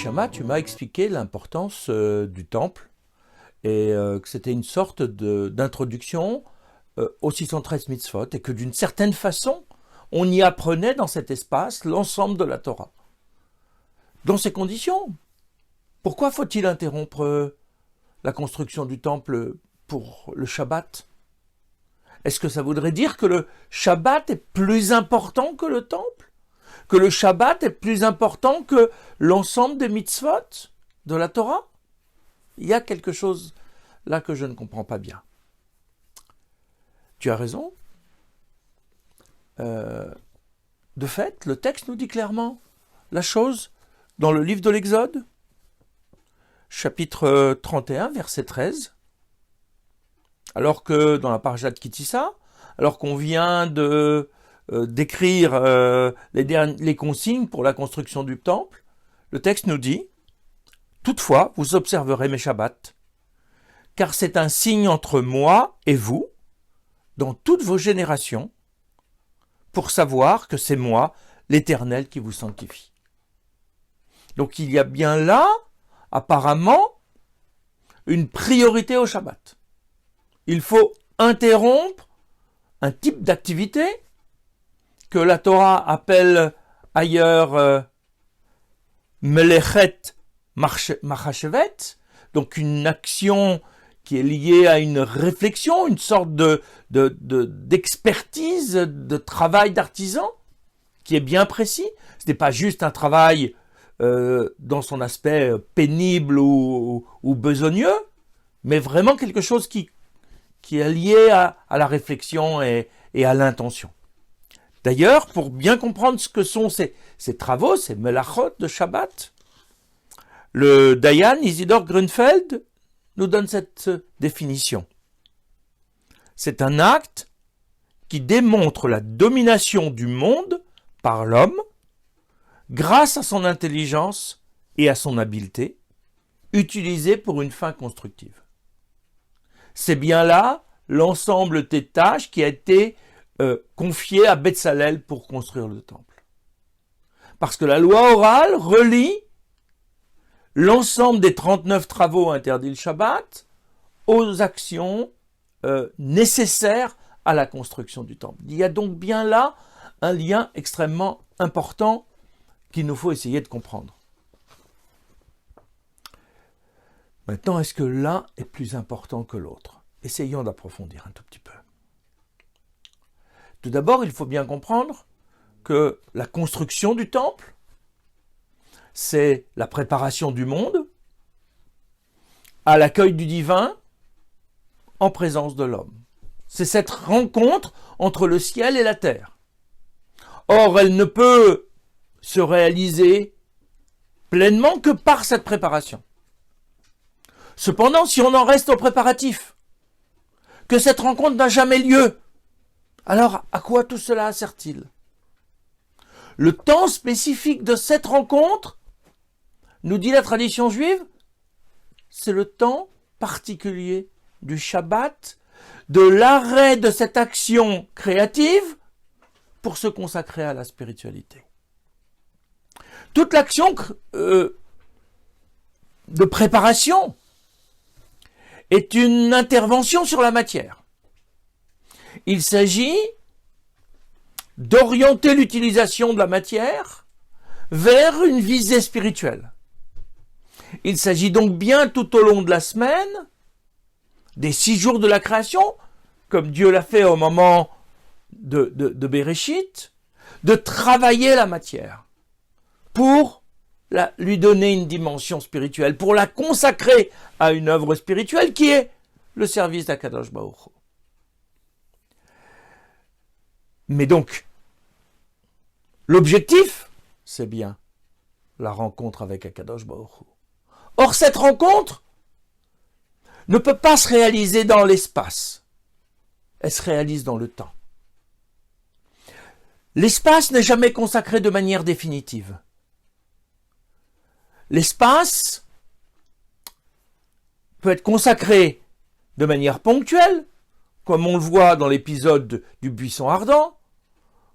Neshama, tu m'as expliqué l'importance du temple et que c'était une sorte d'introduction aux 613 mitzvot et que d'une certaine façon, on y apprenait dans cet espace l'ensemble de la Torah. Dans ces conditions, pourquoi faut-il interrompre la construction du temple pour le Shabbat? Est-ce que ça voudrait dire que le Shabbat est plus important que le temple? Que le Shabbat est plus important que l'ensemble des mitzvot de la Torah? Il y a quelque chose là que je ne comprends pas bien. Tu as raison. De fait, le texte nous dit clairement la chose dans le livre de l'Exode, chapitre 31, verset 13. Alors que dans la parasha de Kitissa, alors qu'on vient d'écrire les consignes pour la construction du temple, le texte nous dit « Toutefois, vous observerez mes Shabbats, car c'est un signe entre moi et vous, dans toutes vos générations, pour savoir que c'est moi, l'Éternel, qui vous sanctifie. » Donc il y a bien là, apparemment, une priorité au Shabbat. Il faut interrompre un type d'activité que la Torah appelle ailleurs Melechet Machashevet, donc une action qui est liée à une réflexion, une sorte d'expertise, de travail d'artisan, qui est bien précis. Ce n'est pas juste un travail dans son aspect pénible ou besogneux, mais vraiment quelque chose qui est lié à la réflexion et à l'intention. D'ailleurs, pour bien comprendre ce que sont ces travaux, ces melachot de Shabbat, le Dayan Isidore Grunfeld nous donne cette définition. C'est un acte qui démontre la domination du monde par l'homme grâce à son intelligence et à son habileté, utilisée pour une fin constructive. C'est bien là l'ensemble des tâches qui a été confié à Betzalel pour construire le temple. Parce que la loi orale relie l'ensemble des 39 travaux interdits le Shabbat aux actions nécessaires à la construction du temple. Il y a donc bien là un lien extrêmement important qu'il nous faut essayer de comprendre. Maintenant, est-ce que l'un est plus important que l'autre? Essayons d'approfondir un tout petit peu. Tout d'abord, il faut bien comprendre que la construction du temple, c'est la préparation du monde à l'accueil du divin en présence de l'homme. C'est cette rencontre entre le ciel et la terre. Or, elle ne peut se réaliser pleinement que par cette préparation. Cependant, si on en reste aux préparatifs, que cette rencontre n'a jamais lieu, alors à quoi tout cela sert-il? Le temps spécifique de cette rencontre, nous dit la tradition juive, c'est le temps particulier du Shabbat, de l'arrêt de cette action créative pour se consacrer à la spiritualité. Toute l'action de préparation est une intervention sur la matière. Il s'agit d'orienter l'utilisation de la matière vers une visée spirituelle. Il s'agit donc bien tout au long de la semaine, des 6 jours de la création, comme Dieu l'a fait au moment de Bereshit, de travailler la matière pour lui donner une dimension spirituelle, pour la consacrer à une œuvre spirituelle qui est le service d'Akadosh Baruch Hu. Mais donc, l'objectif, c'est bien la rencontre avec Akadosh Baruch Hu. Or, cette rencontre ne peut pas se réaliser dans l'espace. Elle se réalise dans le temps. L'espace n'est jamais consacré de manière définitive. L'espace peut être consacré de manière ponctuelle, comme on le voit dans l'épisode du buisson ardent,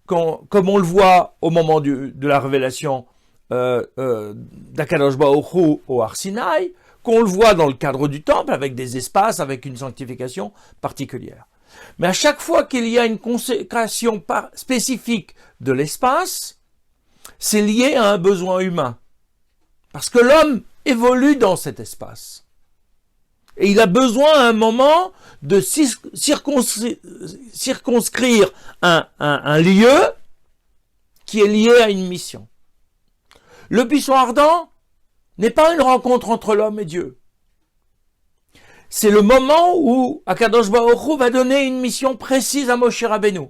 comme on le voit au moment de la révélation d'Akadosh Baruch Hu au Har Sinaï, qu'on le voit dans le cadre du temple, avec des espaces, avec une sanctification particulière. Mais à chaque fois qu'il y a une consécration spécifique de l'espace, c'est lié à un besoin humain. Parce que l'homme évolue dans cet espace. Et il a besoin à un moment de circonscrire un lieu qui est lié à une mission. Le buisson ardent n'est pas une rencontre entre l'homme et Dieu. C'est le moment où Akadosh Baruch Hu va donner une mission précise à Moshe Rabbeinu.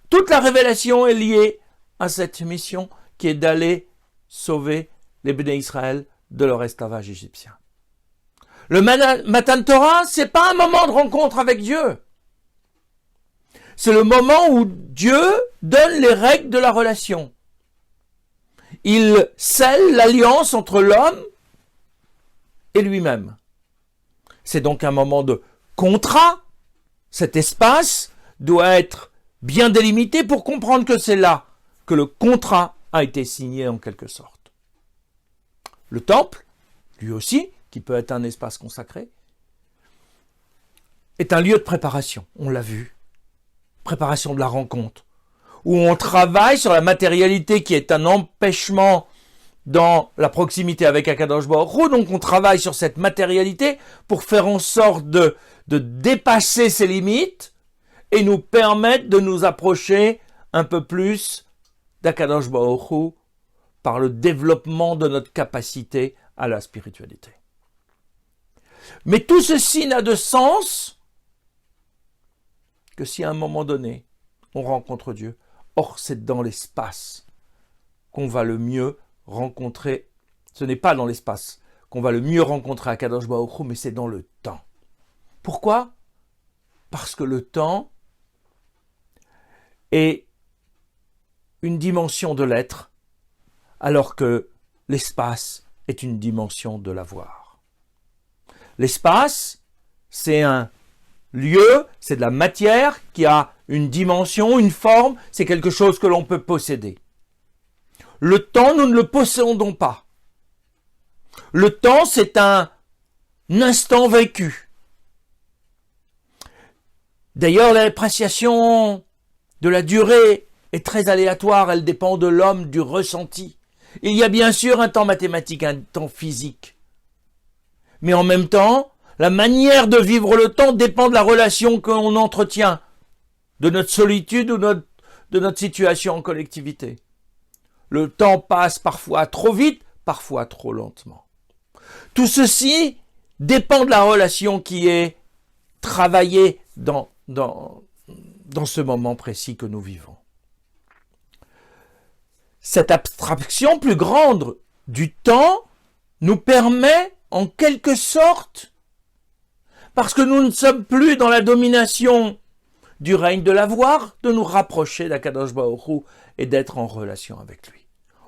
Toute la révélation est liée à cette mission qui est d'aller sauver les Béné Israël de leur esclavage égyptien. Le Matan Torah, c'est pas un moment de rencontre avec Dieu. C'est le moment où Dieu donne les règles de la relation. Il scelle l'alliance entre l'homme et lui-même. C'est donc un moment de contrat. Cet espace doit être bien délimité pour comprendre que c'est là que le contrat a été signé en quelque sorte. Le temple, lui aussi, qui peut être un espace consacré, est un lieu de préparation, on l'a vu. Préparation de la rencontre, où on travaille sur la matérialité qui est un empêchement dans la proximité avec Akadosh Baruch Hu. Donc on travaille sur cette matérialité pour faire en sorte de dépasser ses limites et nous permettre de nous approcher un peu plus d'Akadosh Baruch Hu par le développement de notre capacité à la spiritualité. Mais tout ceci n'a de sens que si à un moment donné, on rencontre Dieu. Or, c'est dans l'espace qu'on va le mieux rencontrer. Ce n'est pas dans l'espace qu'on va le mieux rencontrer Akadosh Baruch Hu, mais c'est dans le temps. Pourquoi ? Parce que le temps est une dimension de l'être, alors que l'espace est une dimension de l'avoir. L'espace, c'est un lieu, c'est de la matière qui a une dimension, une forme, c'est quelque chose que l'on peut posséder. Le temps, nous ne le possédons pas. Le temps, c'est un instant vécu. D'ailleurs, l'appréciation de la durée est très aléatoire, elle dépend de l'homme, du ressenti. Il y a bien sûr un temps mathématique, un temps physique. Mais en même temps, la manière de vivre le temps dépend de la relation qu'on entretient, de notre solitude ou de notre situation en collectivité. Le temps passe parfois trop vite, parfois trop lentement. Tout ceci dépend de la relation qui est travaillée dans ce moment précis que nous vivons. Cette abstraction plus grande du temps nous permet, en quelque sorte, parce que nous ne sommes plus dans la domination du règne de l'avoir, de nous rapprocher d'Akadosh Baruch Hu et d'être en relation avec lui.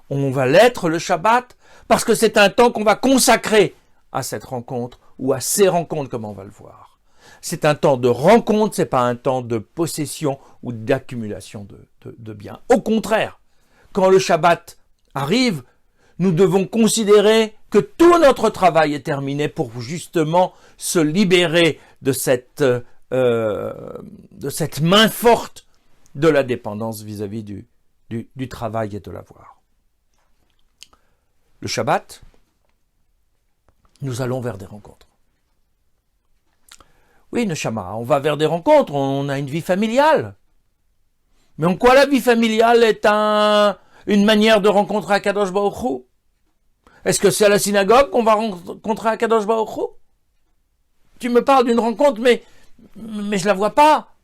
On va l'être le Shabbat parce que c'est un temps qu'on va consacrer à cette rencontre ou à ces rencontres comme on va le voir. C'est un temps de rencontre, c'est pas un temps de possession ou d'accumulation de biens. Au contraire, quand le Shabbat arrive, nous devons considérer que tout notre travail est terminé pour justement se libérer de cette main forte de la dépendance vis-à-vis du travail et de l'avoir. Le Shabbat, nous allons vers des rencontres. Oui, Neshama, on va vers des rencontres, on a une vie familiale. Mais en quoi la vie familiale est une manière de rencontrer Akadosh Baruch Hu ? Est-ce que c'est à la synagogue qu'on va rencontrer Akadosh Baruch Hu ? Tu me parles d'une rencontre, mais je la vois pas.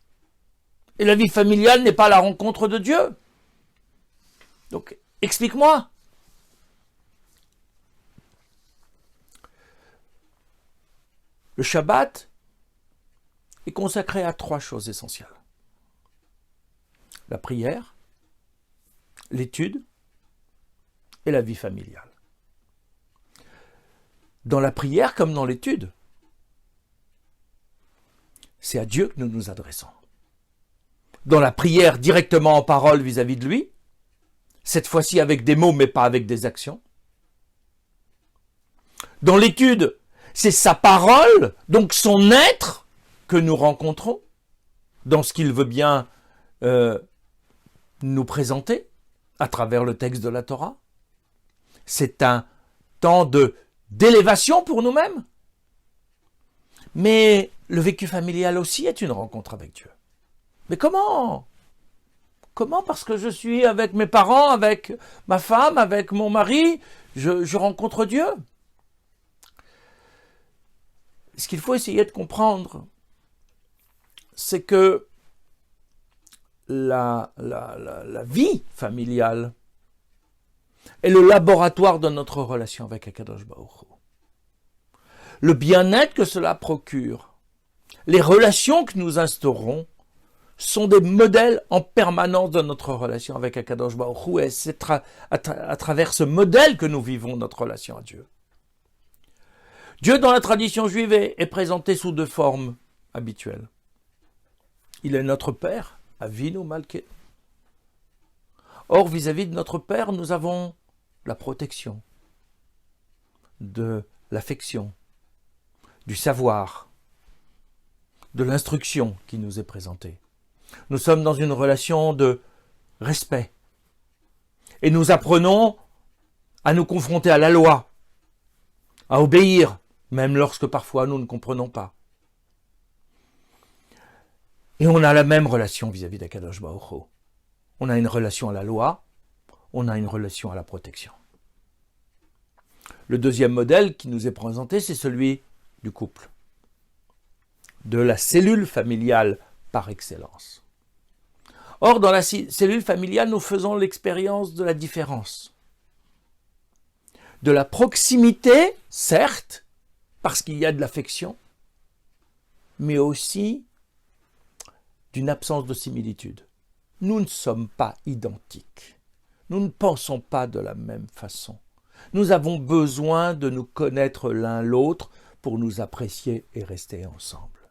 Et la vie familiale n'est pas la rencontre de Dieu. Donc, explique-moi. Le Shabbat est consacré à 3 choses essentielles. La prière, l'étude et la vie familiale. Dans la prière comme dans l'étude, c'est à Dieu que nous nous adressons. Dans la prière directement en parole vis-à-vis de lui, cette fois-ci avec des mots mais pas avec des actions. Dans l'étude, c'est sa parole, donc son être, que nous rencontrons dans ce qu'il veut bien nous présenter à travers le texte de la Torah. C'est un temps d'élévation pour nous-mêmes. Mais le vécu familial aussi est une rencontre avec Dieu. Mais comment ? Comment ? Parce que je suis avec mes parents, avec ma femme, avec mon mari, je rencontre Dieu. Ce qu'il faut essayer de comprendre, c'est que la vie familiale est le laboratoire de notre relation avec Akadosh Baruch Hu. Le bien-être que cela procure, les relations que nous instaurons sont des modèles en permanence de notre relation avec Akadosh Baruch Hu, et c'est à travers ce modèle que nous vivons notre relation à Dieu. Dieu, dans la tradition juive, est présenté sous deux formes habituelles. Il est notre Père, Avinu Malkeinu. Or, vis-à-vis de notre Père, nous avons la protection, de l'affection, du savoir, de l'instruction qui nous est présentée. Nous sommes dans une relation de respect. Et nous apprenons à nous confronter à la loi, à obéir, même lorsque parfois nous ne comprenons pas. Et on a la même relation vis-à-vis d'Akadosh Baruch Hu. On a une relation à la loi, on a une relation à la protection. Le deuxième modèle qui nous est présenté, c'est celui du couple, de la cellule familiale par excellence. Or, dans la cellule familiale, nous faisons l'expérience de la différence. De la proximité, certes, parce qu'il y a de l'affection, mais aussi d'une absence de similitude. Nous ne sommes pas identiques. Nous ne pensons pas de la même façon. Nous avons besoin de nous connaître l'un l'autre pour nous apprécier et rester ensemble.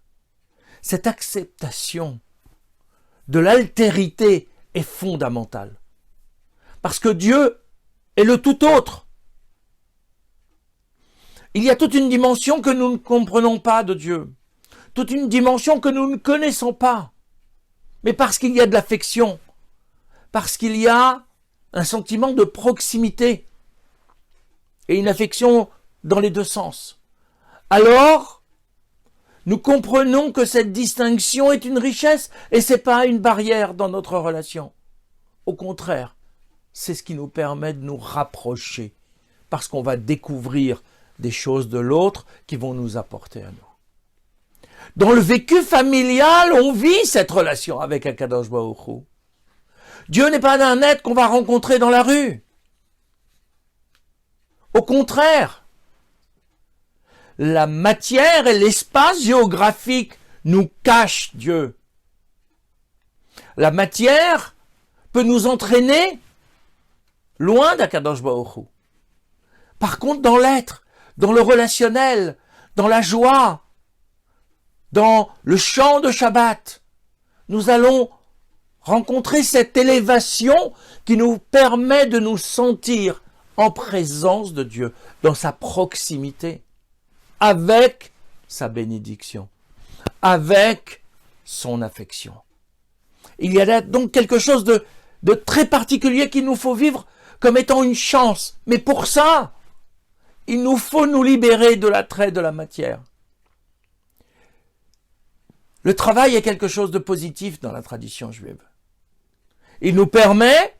Cette acceptation de l'altérité est fondamentale. Parce que Dieu est le tout autre. Il y a toute une dimension que nous ne comprenons pas de Dieu. Toute une dimension que nous ne connaissons pas. Mais parce qu'il y a de l'affection. Parce qu'il y a un sentiment de proximité. Et une affection dans les deux sens. Alors, nous comprenons que cette distinction est une richesse et ce n'est pas une barrière dans notre relation. Au contraire, c'est ce qui nous permet de nous rapprocher parce qu'on va découvrir des choses de l'autre qui vont nous apporter à nous. Dans le vécu familial, on vit cette relation avec Akadosh Baruch Hu. Dieu n'est pas un être qu'on va rencontrer dans la rue. Au contraire, la matière et l'espace géographique nous cachent Dieu. La matière peut nous entraîner loin d'Akadosh Baruch Hu. Par contre, dans l'être, dans le relationnel, dans la joie, dans le chant de Shabbat, nous allons rencontrer cette élévation qui nous permet de nous sentir en présence de Dieu, dans sa proximité, avec sa bénédiction, avec son affection. Il y a donc quelque chose de très particulier qu'il nous faut vivre comme étant une chance. Mais pour ça, il nous faut nous libérer de l'attrait de la matière. Le travail est quelque chose de positif dans la tradition juive. Il nous permet,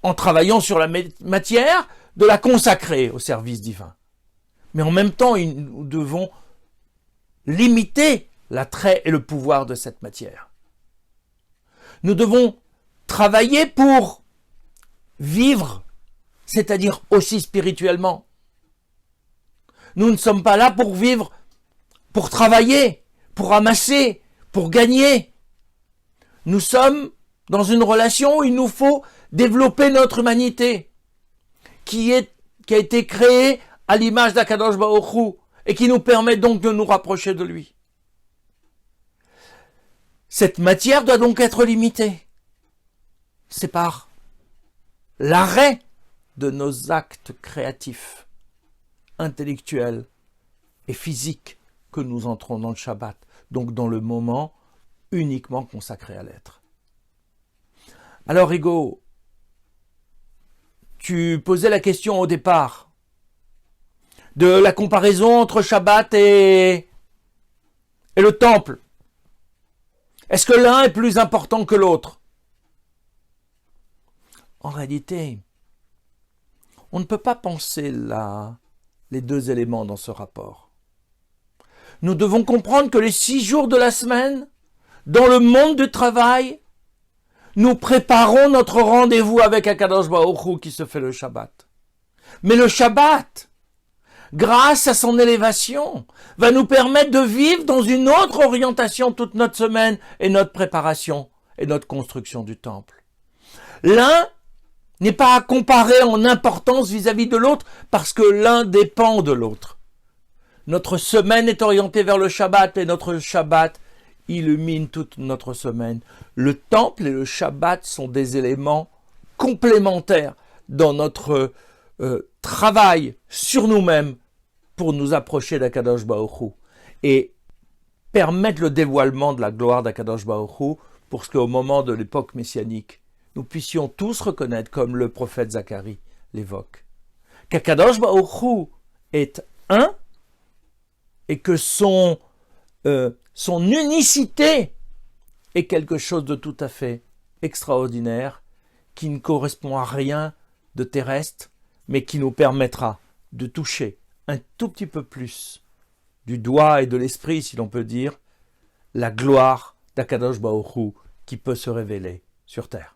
en travaillant sur la matière, de la consacrer au service divin. Mais en même temps, nous devons limiter l'attrait et le pouvoir de cette matière. Nous devons travailler pour vivre, c'est-à-dire aussi spirituellement. Nous ne sommes pas là pour vivre, pour travailler, pour amasser, pour gagner. Nous sommes dans une relation où il nous faut développer notre humanité, qui a été créée à l'image d'Akadosh Baruch Hu, et qui nous permet donc de nous rapprocher de lui. Cette matière doit donc être limitée. C'est par l'arrêt de nos actes créatifs, intellectuels et physiques que nous entrons dans le Shabbat, donc dans le moment uniquement consacré à l'être. Alors Hugo, tu posais la question au départ de la comparaison entre Shabbat et le temple. Est-ce que l'un est plus important que l'autre? En réalité, on ne peut pas penser les deux éléments dans ce rapport. Nous devons comprendre que les 6 jours de la semaine, dans le monde du travail, nous préparons notre rendez-vous avec Akadosh Baruch Hu qui se fait le Shabbat. Mais le Shabbat, grâce à son élévation, va nous permettre de vivre dans une autre orientation toute notre semaine et notre préparation et notre construction du temple. L'un n'est pas à comparer en importance vis-à-vis de l'autre parce que l'un dépend de l'autre. Notre semaine est orientée vers le Shabbat et notre Shabbat illumine toute notre semaine. Le temple et le Shabbat sont des éléments complémentaires dans notre travail sur nous-mêmes pour nous approcher d'Akadosh Baruch Hu et permettre le dévoilement de la gloire d'Akadosh Baruch Hu pour qu'au moment de l'époque messianique, nous puissions tous reconnaître, comme le prophète Zacharie l'évoque, qu'Akadosh Baruch Hu est un et que son unicité est quelque chose de tout à fait extraordinaire qui ne correspond à rien de terrestre, mais qui nous permettra de toucher un tout petit peu plus du doigt et de l'esprit, si l'on peut dire, la gloire d'Akadosh Baruch Hu qui peut se révéler sur terre.